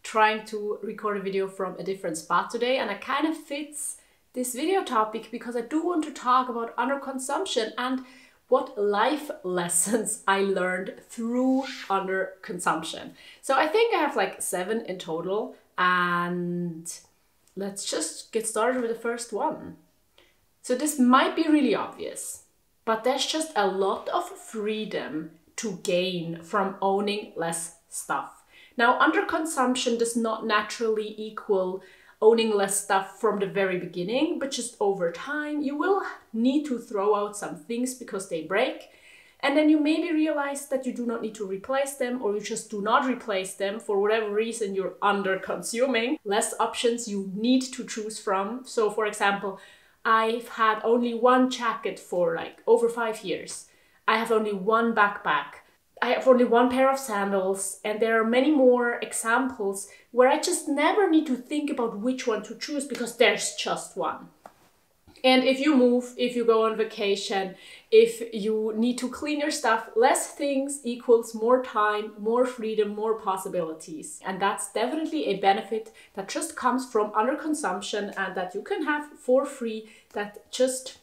trying to record a video from a different spot today, and it kind of fits this video topic because I do want to talk about underconsumption and what life lessons I learned through underconsumption. So I think I have like 7 in total, and let's just get started with the first one. So this might be really obvious, but there's just a lot of freedom to gain from owning less stuff. Now, underconsumption does not naturally equal owning less stuff from the very beginning, but just over time, you will need to throw out some things because they break. And then you maybe realize that you do not need to replace them, or you just do not replace them for whatever reason you're under consuming. Less options you need to choose from. So for example, I've had only one jacket for like over 5 years. I have only one backpack. I have only one pair of sandals, and there are many more examples where I just never need to think about which one to choose because there's just one. And if you move, if you go on vacation, if you need to clean your stuff, less things equals more time, more freedom, more possibilities. And that's definitely a benefit that just comes from underconsumption and that you can have for free, that just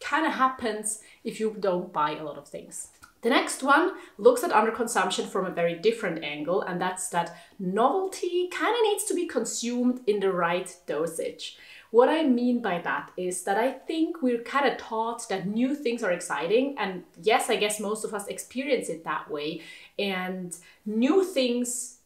kind of happens if you don't buy a lot of things. The next one looks at underconsumption from a very different angle, and that's that novelty kind of needs to be consumed in the right dosage. What I mean by that is that I think we're kind of taught that new things are exciting, and yes, I guess most of us experience it that way, and new things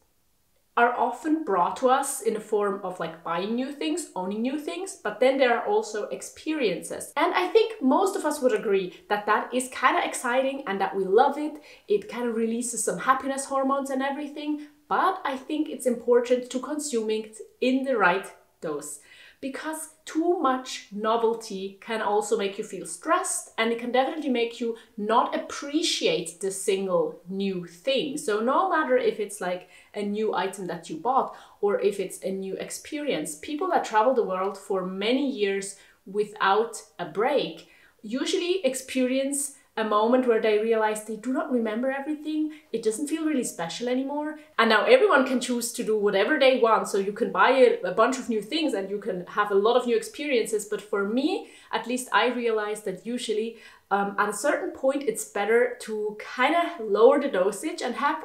are often brought to us in the form of like buying new things, owning new things, but then there are also experiences. And I think most of us would agree that that is kind of exciting and that we love it. It kind of releases some happiness hormones and everything, but I think it's important to consume it in the right dose, because too much novelty can also make you feel stressed, and it can definitely make you not appreciate the single new thing. So no matter if it's like a new item that you bought or if it's a new experience, people that travel the world for many years without a break usually experience a moment where they realize they do not remember everything, it doesn't feel really special anymore. And now everyone can choose to do whatever they want, so you can buy a bunch of new things and you can have a lot of new experiences. But for me, at least I realized that usually at a certain point it's better to kind of lower the dosage and have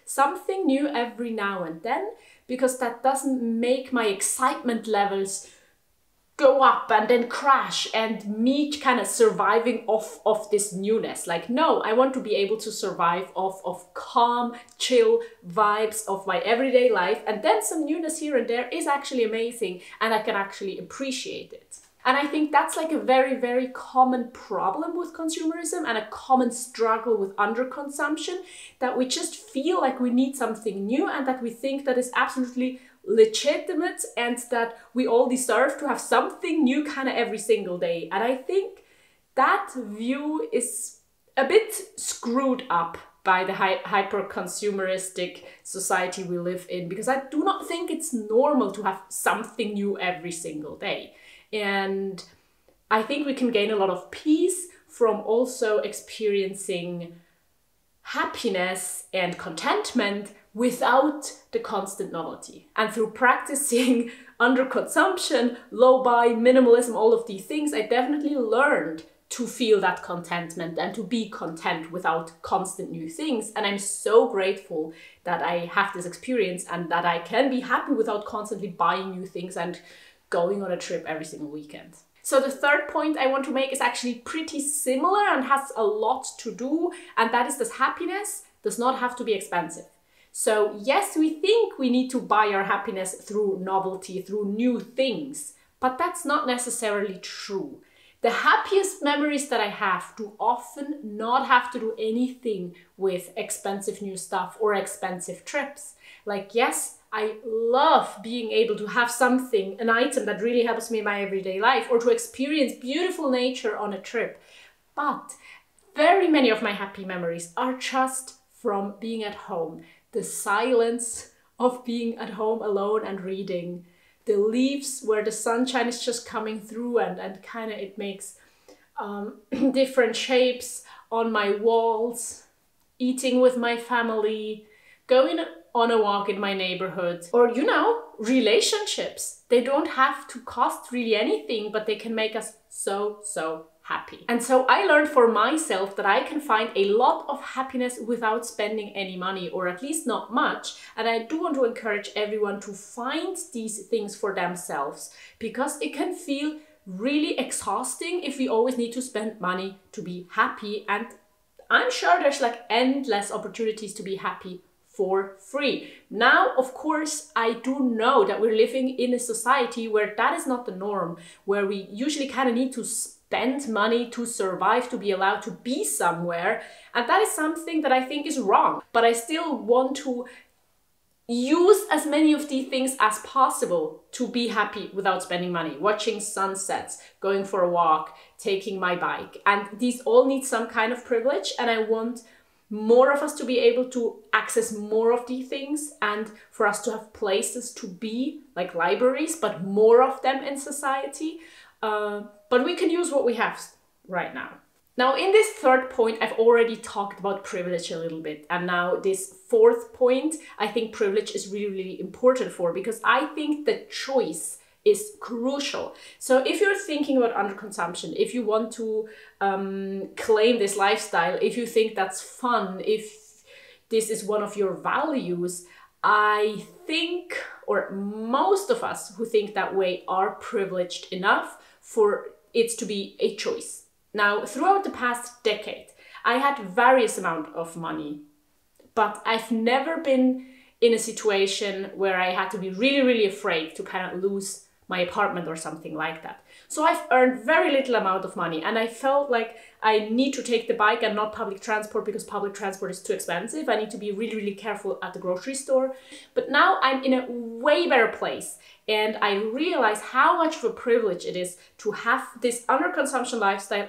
something new every now and then, because that doesn't make my excitement levels go up and then crash and me kind of surviving off of this newness. Like, no, I want to be able to survive off of calm, chill vibes of my everyday life, and then some newness here and there is actually amazing and I can actually appreciate it. And I think that's like a very, very common problem with consumerism and a common struggle with underconsumption, that we just feel like we need something new and that we think that is absolutely legitimate and that we all deserve to have something new kind of every single day. And I think that view is a bit screwed up by the hyper-consumeristic society we live in, because I do not think it's normal to have something new every single day. And I think we can gain a lot of peace from also experiencing happiness and contentment without the constant novelty. And through practicing underconsumption, low buy, minimalism, all of these things, I definitely learned to feel that contentment and to be content without constant new things. And I'm so grateful that I have this experience and that I can be happy without constantly buying new things and going on a trip every single weekend. So the third point I want to make is actually pretty similar and has a lot to do, and that is that happiness does not have to be expensive. So yes, we think we need to buy our happiness through novelty, through new things, but that's not necessarily true. The happiest memories that I have do often not have to do anything with expensive new stuff or expensive trips. Like, yes, I love being able to have something, an item that really helps me in my everyday life, or to experience beautiful nature on a trip. But very many of my happy memories are just from being at home. The silence of being at home alone and reading. The leaves where the sunshine is just coming through and kind of it makes different shapes on my walls. Eating with my family. Going on a walk in my neighborhood. Or, you know, relationships. They don't have to cost really anything, but they can make us so happy. And so I learned for myself that I can find a lot of happiness without spending any money, or at least not much. And I do want to encourage everyone to find these things for themselves, because it can feel really exhausting if we always need to spend money to be happy. And I'm sure there's like endless opportunities to be happy for free. Now, of course, I do know that we're living in a society where that is not the norm, where we usually kind of need to spend money to survive, to be allowed to be somewhere. And that is something that I think is wrong. But I still want to use as many of these things as possible to be happy without spending money. Watching sunsets, going for a walk, taking my bike. And these all need some kind of privilege. And I want more of us to be able to access more of these things, and for us to have places to be, like libraries, but more of them in society. But we can use what we have right now. Now, in this third point, I've already talked about privilege a little bit. And now this fourth point, I think privilege is really important for, because I think the choice is crucial. So if you're thinking about underconsumption, if you want to claim this lifestyle, if you think that's fun, if this is one of your values, I think, or most of us who think that way are privileged enough for it to be a choice. Now, throughout the past decade, I had various amount of money, but I've never been in a situation where I had to be really afraid to kind of lose my apartment or something like that. So I've earned very little amount of money, and I felt like I need to take the bike and not public transport, because public transport is too expensive. I need to be really careful at the grocery store. But now I'm in a way better place, and I realize how much of a privilege it is to have this underconsumption lifestyle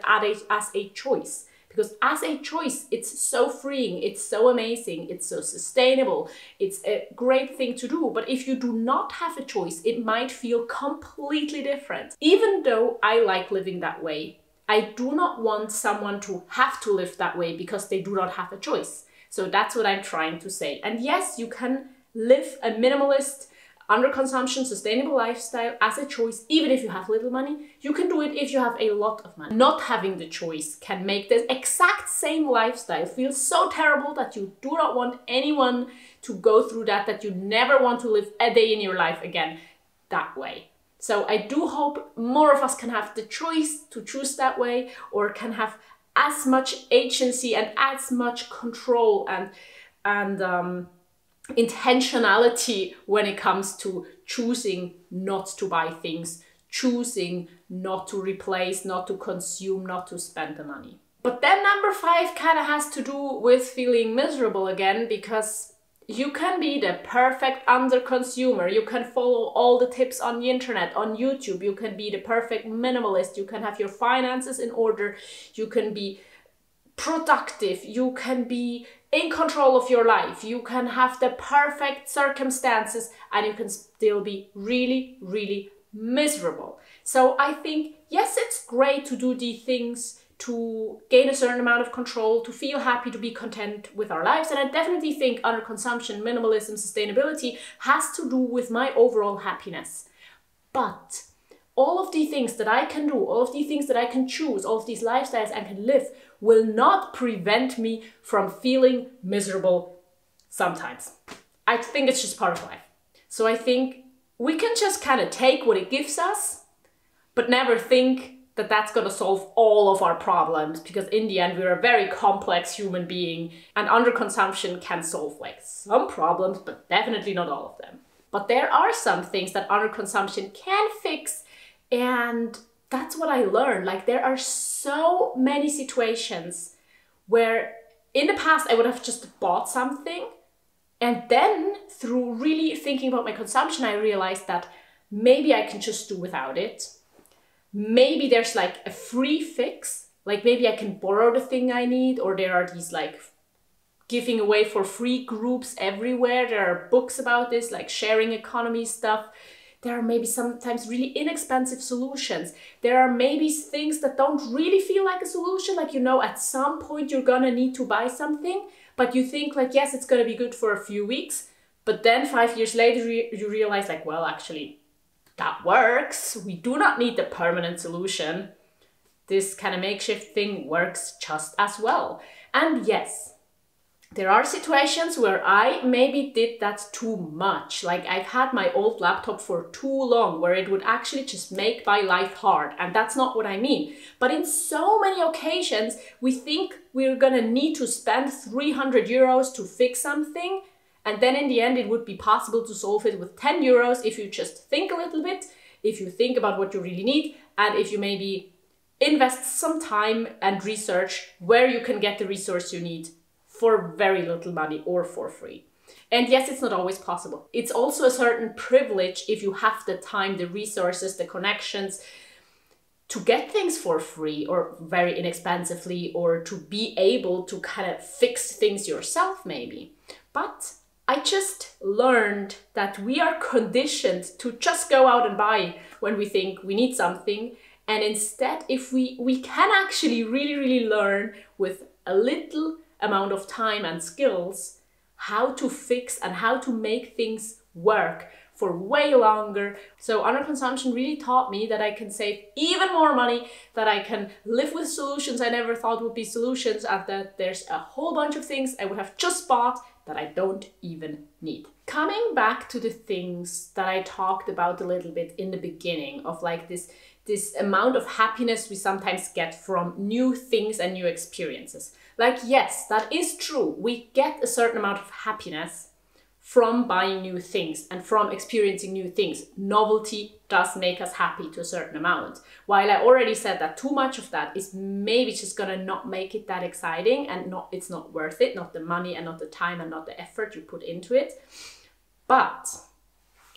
as a choice. Because as a choice, it's so freeing, it's so amazing, it's so sustainable, it's a great thing to do. But if you do not have a choice, it might feel completely different. Even though I like living that way, I do not want someone to have to live that way because they do not have a choice. So that's what I'm trying to say. And yes, you can live a minimalist, underconsumption, sustainable lifestyle as a choice, even if you have little money. You can do it if you have a lot of money. Not having the choice can make the exact same lifestyle feel so terrible that you do not want anyone to go through that you never want to live a day in your life again that way. So I do hope more of us can have the choice to choose that way, or can have as much agency and as much control and intentionality when it comes to choosing not to buy things, choosing not to replace, not to consume, not to spend the money. But then number 5 kind of has to do with feeling miserable again, because you can be the perfect underconsumer. You can follow all the tips on the internet, on YouTube. You can be the perfect minimalist. You can have your finances in order. You can be productive. You can be in control of your life. You can have the perfect circumstances, and you can still be really miserable. So I think, yes, it's great to do these things to gain a certain amount of control, to feel happy, to be content with our lives. And I definitely think underconsumption, minimalism, sustainability has to do with my overall happiness. But all of the things that I can do, all of the things that I can choose, all of these lifestyles I can live will not prevent me from feeling miserable sometimes. I think it's just part of life. So I think we can just kind of take what it gives us, but never think that that's going to solve all of our problems, because in the end, we're a very complex human being, and underconsumption can solve like some problems, but definitely not all of them. But there are some things that underconsumption can fix, and that's what I learned. Like, there are so many situations where in the past I would have just bought something, and then through really thinking about my consumption, I realized that maybe I can just do without it. Maybe there's like a free fix, like maybe I can borrow the thing I need, or there are these like giving away for free groups everywhere. There are books about this, like sharing economy stuff. There are maybe sometimes really inexpensive solutions. There are maybe things that don't really feel like a solution, like, you know, at some point you're gonna need to buy something, but you think like, yes, it's gonna be good for a few weeks, But then 5 years later, you realize like, well, actually, that works. We do not need the permanent solution. This kind of makeshift thing works just as well. And yes, there are situations where I maybe did that too much. Like I've had my old laptop for too long, where it would actually just make my life hard. And that's not what I mean. But in so many occasions, we think we're gonna need to spend 300 euros to fix something. And then in the end, it would be possible to solve it with 10 euros if you just think a little bit, if you think about what you really need, and if you maybe invest some time and research where you can get the resource you need for very little money or for free. And yes, it's not always possible. It's also a certain privilege if you have the time, the resources, the connections to get things for free or very inexpensively, or to be able to kind of fix things yourself maybe. But I just learned that we are conditioned to just go out and buy when we think we need something. And instead, if we can actually really learn with a little amount of time and skills how to fix and how to make things work for way longer. So underconsumption really taught me that I can save even more money, that I can live with solutions I never thought would be solutions, and that there's a whole bunch of things I would have just bought that I don't even need. Coming back to the things that I talked about a little bit in the beginning of like this amount of happiness we sometimes get from new things and new experiences. Like, yes, that is true. We get a certain amount of happiness from buying new things and from experiencing new things. Novelty does make us happy to a certain amount. While I already said that too much of that is maybe just gonna not make it that exciting, and it's not worth it, not the money and not the time and not the effort you put into it. But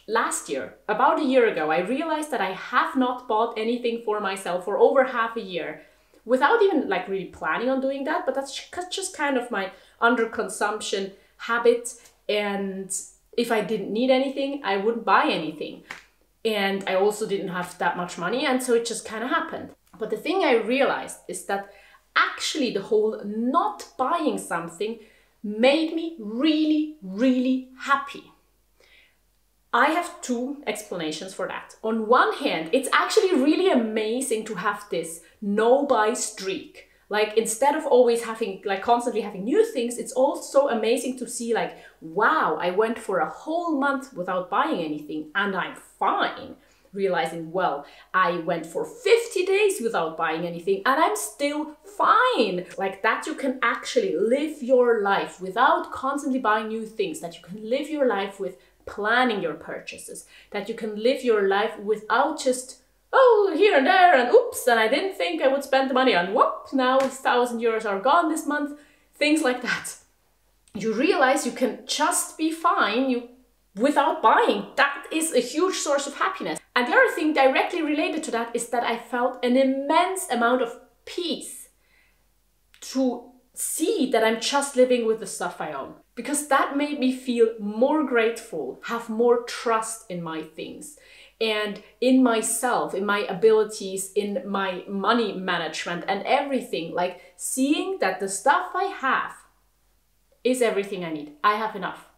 last year, about a year ago, I realized that I have not bought anything for myself for over half a year without even like really planning on doing that. But that's just kind of my underconsumption habit. And if I didn't need anything, I wouldn't buy anything. And I also didn't have that much money. And so it just kind of happened. But the thing I realized is that actually the whole not buying something made me really happy. I have two explanations for that. On one hand, it's actually really amazing to have this no-buy streak. Like, instead of always having, like, constantly having new things, it's also amazing to see, like, wow, I went for a whole month without buying anything and I'm fine. Realizing, well, I went for 50 days without buying anything and I'm still fine. Like that, you can actually live your life without constantly buying new things, that you can live your life with planning your purchases, that you can live your life without just, oh, here and there, and oops, and I didn't think I would spend the money on, whoop, now 1,000 euros are gone this month, things like that. You realize you can just be fine without buying. That is a huge source of happiness. And the other thing directly related to that is that I felt an immense amount of peace to see that I'm just living with the stuff I own. Because that made me feel more grateful, have more trust in my things and in myself, in my abilities, in my money management and everything. Like seeing that the stuff I have is everything I need. I have enough.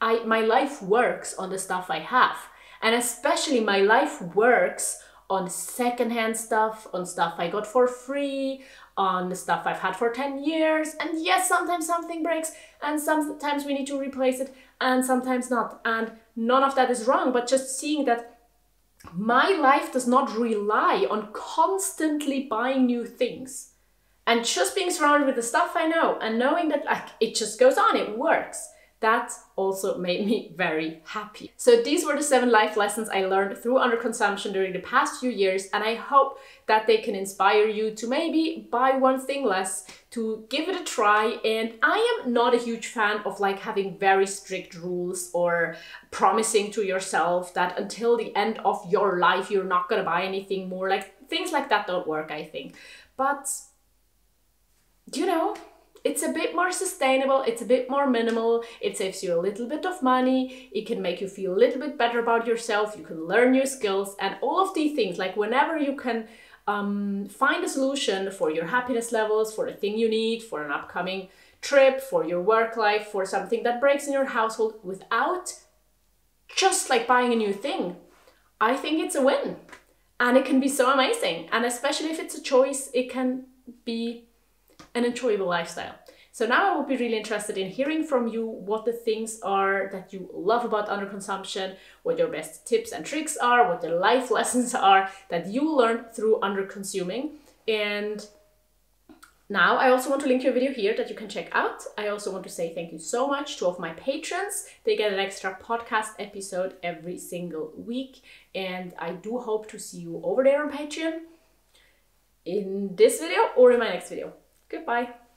My life works on the stuff I have. And especially my life works on secondhand stuff, on stuff I got for free, on the stuff I've had for 10 years. And yes, sometimes something breaks and sometimes we need to replace it and sometimes not. And none of that is wrong, but just seeing that my life does not rely on constantly buying new things. And just being surrounded with the stuff I know and knowing that like it just goes on, it works. That also made me very happy. So these were the 7 life lessons I learned through underconsumption during the past few years, and I hope that they can inspire you to maybe buy one thing less, to give it a try. And I am not a huge fan of like having very strict rules or promising to yourself that until the end of your life you're not gonna buy anything more. Like things like that don't work, I think. But you know, it's a bit more sustainable, it's a bit more minimal, it saves you a little bit of money, it can make you feel a little bit better about yourself, you can learn new skills, and all of these things. Like whenever you can find a solution for your happiness levels, for the thing you need, for an upcoming trip, for your work life, for something that breaks in your household without just like buying a new thing, I think it's a win. And it can be so amazing. And especially if it's a choice, it can be an enjoyable lifestyle. So now I would be really interested in hearing from you what the things are that you love about underconsumption, what your best tips and tricks are, what the life lessons are that you learned through underconsuming. And now I also want to link to a video here that you can check out. I also want to say thank you so much to all of my patrons. They get an extra podcast episode every single week. And I do hope to see you over there on Patreon in this video or in my next video. Goodbye.